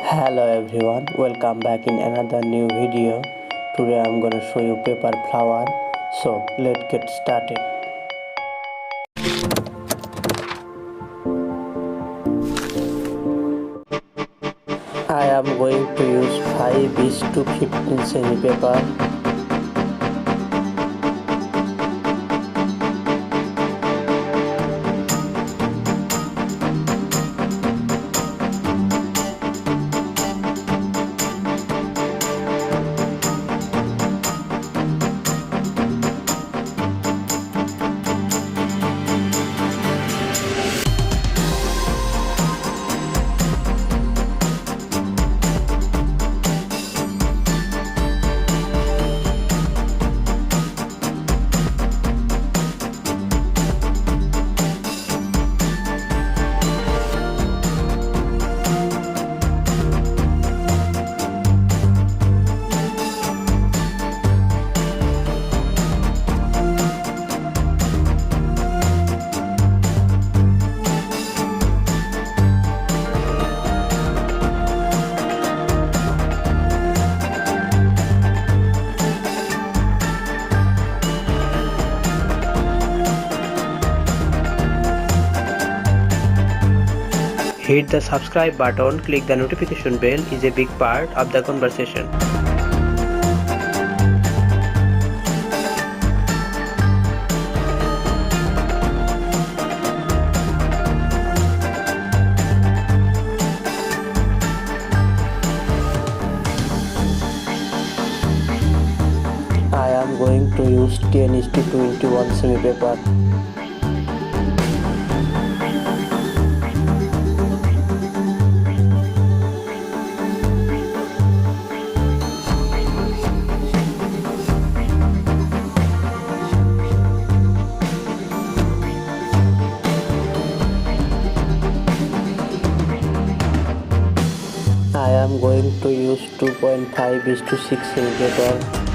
Hello everyone, welcome back in another new video. Today I'm gonna show you paper flower. So let's get started. I am going to use 5 is to 15 cm paper. Hit the subscribe button, click the notification bell is a big part of the conversation. I am going to use 10:21 cm paper. I am going to use 2.5:6 cm paper.